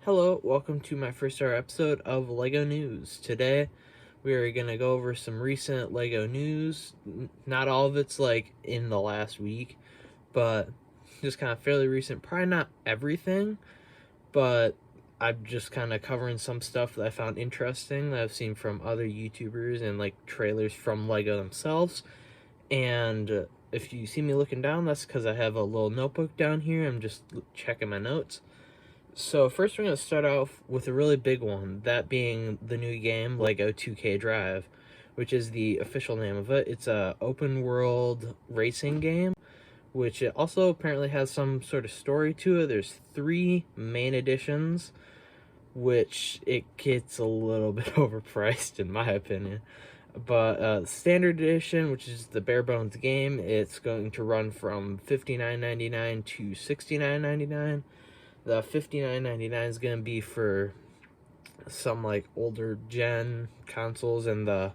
Hello, welcome to my first ever episode of LEGO News. Today, we are going to go over some recent LEGO news. Not all of it's like in the last week, but just kind of fairly recent. Probably not everything, but I'm just kind of covering some stuff that I found interesting that I've seen from other YouTubers and like trailers from LEGO themselves. And if you see me looking down, that's because I have a little notebook down here. I'm just checking my notes. So first we're going to start off with a really big one, that being the new game LEGO 2K Drive, which is the official name of it. It's a open world racing game, which it also apparently has some sort of story to it. There's 3 main editions, which it gets a little bit overpriced in my opinion. But standard edition, which is the bare bones game, it's going to run from $59.99 to $69.99. The $59.99 is going to be for some like older gen consoles, and the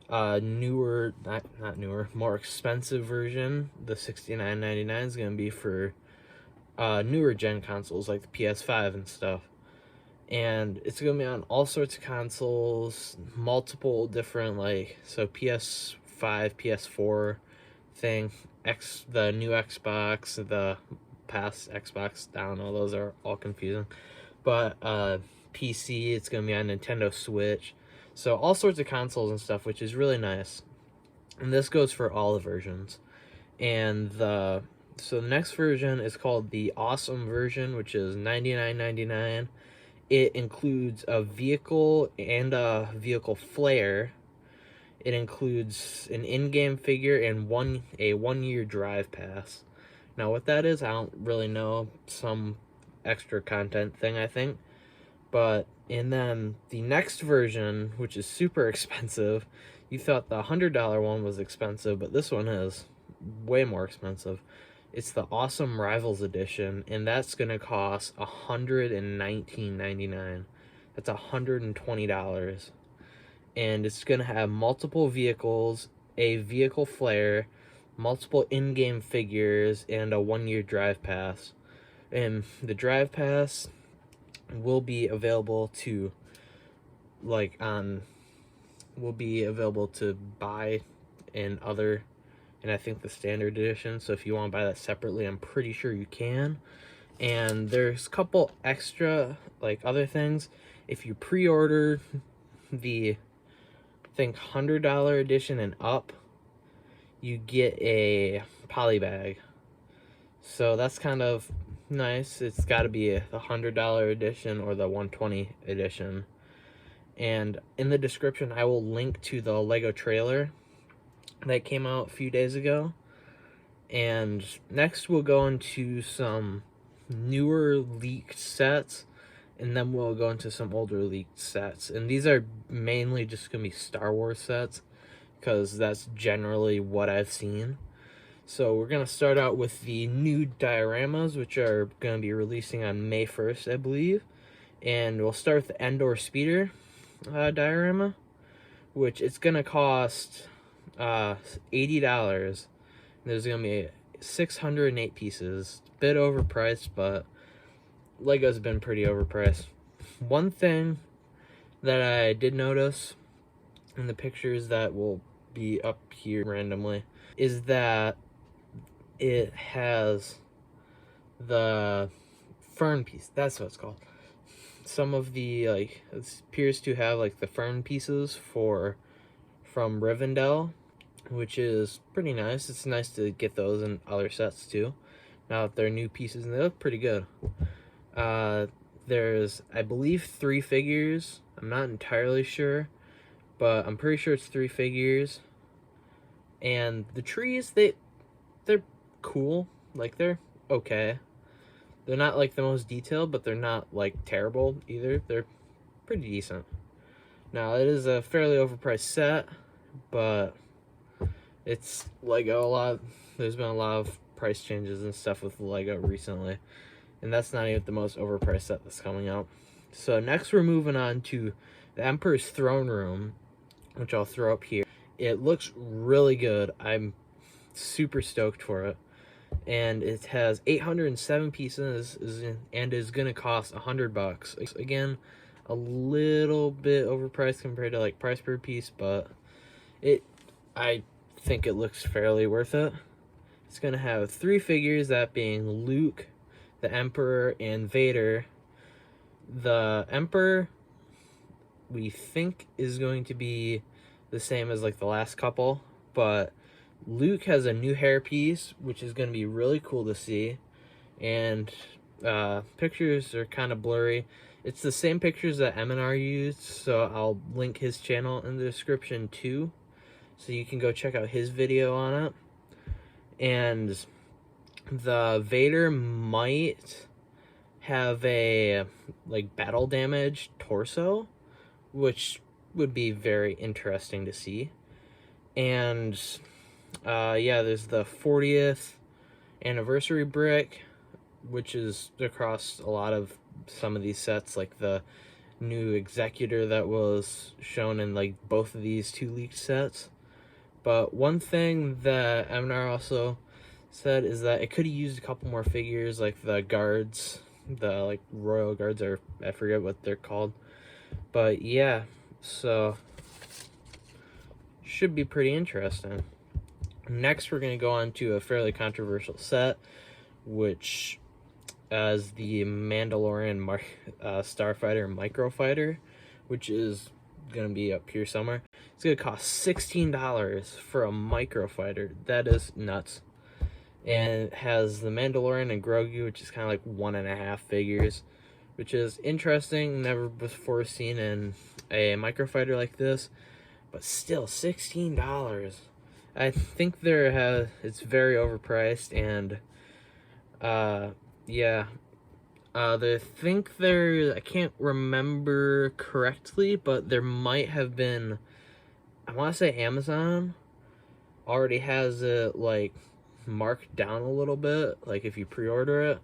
newer, not newer, more expensive version, the $69.99 is going to be for newer gen consoles like the PS5 and stuff. And it's going to be on all sorts of consoles, multiple different, like, so PS5, PS4 thing, the new Xbox, the past Xbox, I don't know, those are all confusing. But PC, it's going to be on Nintendo Switch. So all sorts of consoles and stuff, which is really nice. And this goes for all the versions. And so the next version is called the Awesome version, which is $99.99. It includes a vehicle and a vehicle flare. It includes an in-game figure and a one-year drive pass. Now what that is, I don't really know. Some extra content thing, I think. And then the next version, which is super expensive, you thought the $100 one was expensive, but this one is way more expensive. It's the Awesome Rivals Edition, and that's going to cost $119.99. That's $120. And it's going to have multiple vehicles, a vehicle flare, multiple in-game figures, and a one-year drive pass. And the drive pass will be available to buy in other, and I think the standard edition. So if you want to buy that separately, I'm pretty sure you can. And there's a couple extra like other things. If you pre-order the, I think, $100 edition and up, you get a poly bag. So that's kind of nice. It's got to be the $100 edition or the $120 edition. And in the description, I will link to the LEGO trailer that came out a few days ago. And next we'll go into some newer leaked sets, and then we'll go into some older leaked sets. And these are mainly just going to be Star Wars sets, because that's generally what I've seen. So we're going to start out with the new dioramas, which are going to be releasing on May 1st, I believe. And we'll start with the Endor Speeder diorama, which it's going to cost $80. There's going to be 608 pieces. A bit overpriced, but LEGO's been pretty overpriced. One thing that I did notice in the pictures that will be up here randomly is that it has the fern piece. That's what it's called. Some of the, like, it appears to have like the fern pieces from Rivendell, which is pretty nice. It's nice to get those in other sets too, now that they're new pieces, and they look pretty good. There's, I believe, 3 figures. I'm not entirely sure, but I'm pretty sure it's 3 figures. And the trees, they're cool. Like, they're okay. They're not like the most detailed, but they're not like terrible either. They're pretty decent. Now, it is a fairly overpriced set, but it's LEGO. There's been a lot of price changes and stuff with LEGO recently, and that's not even the most overpriced set that's coming out. So next we're moving on to the Emperor's Throne Room, which I'll throw up here. It looks really good. I'm super stoked for it. and it has 807 pieces and is gonna cost $100. Again, a little bit overpriced compared to like price per piece, but I think it looks fairly worth it. It's gonna have 3 figures, that being Luke, the Emperor, and Vader. The Emperor, we think, is going to be the same as like the last couple, but Luke has a new hairpiece, which is going to be really cool to see. And pictures are kind of blurry. It's the same pictures that MNR used, so I'll link his channel in the description too, so you can go check out his video on it. And the Vader might have a like battle damage torso, which would be very interesting to see. And yeah, there's the 40th anniversary brick, which is across a lot of some of these sets, like the new Executor that was shown in like both of these 2 leaked sets. But one thing that MNR also said is that it could have used a couple more figures, like the guards, the like royal guards, or I forget what they're called. But yeah, so should be pretty interesting. Next, we're going to go on to a fairly controversial set, which is the Mandalorian Starfighter Microfighter, which is going to be up here somewhere. It's going to cost $16 for a Microfighter. That is nuts. And it has the Mandalorian and Grogu, which is kind of like 1.5 figures, which is interesting. Never before seen in a Microfighter like this, but still $16. I think it's very overpriced, and yeah, I can't remember correctly, but there might have been, I want to say Amazon already has it like marked down a little bit, like if you pre-order it,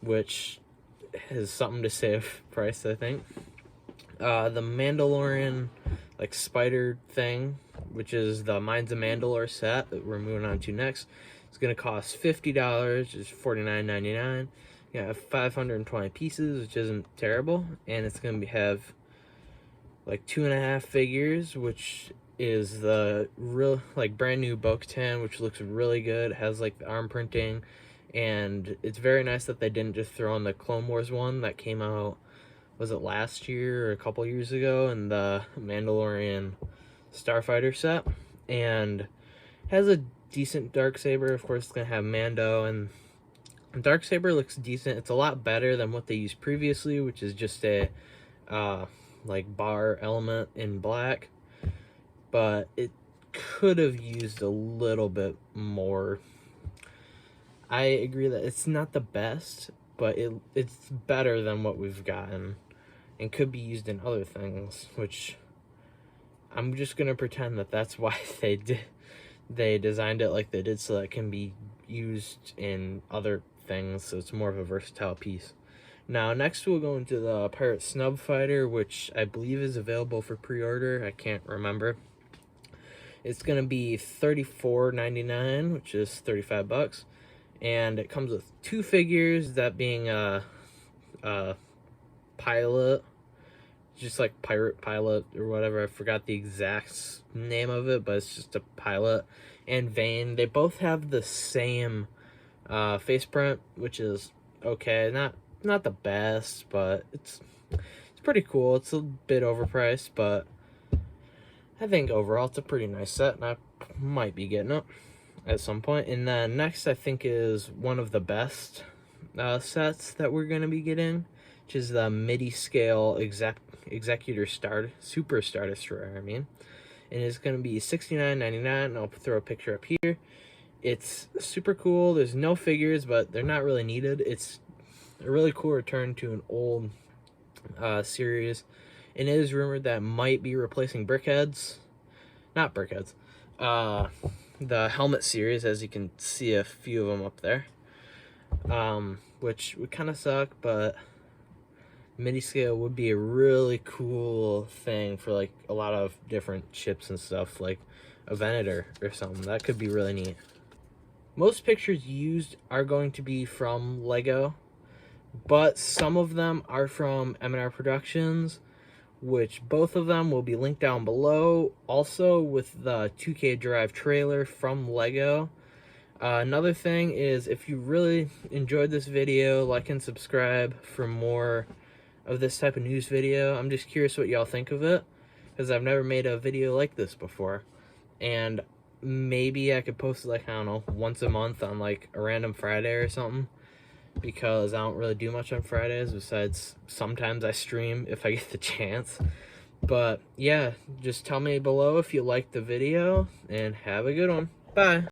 which is something to save price, I think. The Mandalorian like spider thing, which is the Mines of Mandalore set that we're moving on to next, it's gonna cost $50, just $49.99. You have 520 pieces, which isn't terrible, and it's gonna have like 2.5 figures, which is the real like brand new Bo-Katan, which looks really good. It has like the arm printing, and it's very nice that they didn't just throw in the Clone Wars one that came out, was it last year or a couple years ago, in the Mandalorian Starfighter set, and has a decent Darksaber. Of course, it's gonna have Mando, and Darksaber looks decent. It's a lot better than what they used previously, which is just a like bar element in black, but it could have used a little bit more. I agree that it's not the best, but it's better than what we've gotten, and could be used in other things, which I'm just gonna pretend that that's why they designed it like they did, so that it can be used in other things, so it's more of a versatile piece. Now, next we'll go into the Pirate Snub Fighter, which I believe is available for pre-order. I can't remember. It's gonna be $34.99, which is $35, and it comes with 2 figures, that being a pilot, just like pirate pilot or whatever. I forgot the exact name of it, but it's just a pilot, and Vane. They both have the same face print, which is okay. Not the best, but it's pretty cool. It's a bit overpriced, but I think overall it's a pretty nice set, and I might be getting it at some point. And then next, I think, is one of the best sets that we're going to be getting, which is the MIDI scale Executor Super Star Destroyer, and it's going to be $69.99. I'll throw a picture up here. It's super cool. There's no figures, but they're not really needed. It's a really cool return to an old series, and it is rumored that might be replacing Brickheads. Not Brickheads. The Helmet series, as you can see a few of them up there, which would kind of suck, but MIDI scale would be a really cool thing for like a lot of different ships and stuff, like a Venator or something. That could be really neat. Most pictures used are going to be from Lego, but some of them are from M&R Productions, which both of them will be linked down below. Also with the 2K Drive trailer from Lego. Another thing is, if you really enjoyed this video, like and subscribe for more of this type of news video. I'm just curious what y'all think of it, because I've never made a video like this before. And maybe I could post it, like, I don't know, once a month on like a random Friday or something, because I don't really do much on Fridays besides sometimes I stream if I get the chance. But yeah, just tell me below if you liked the video, and have a good one. Bye.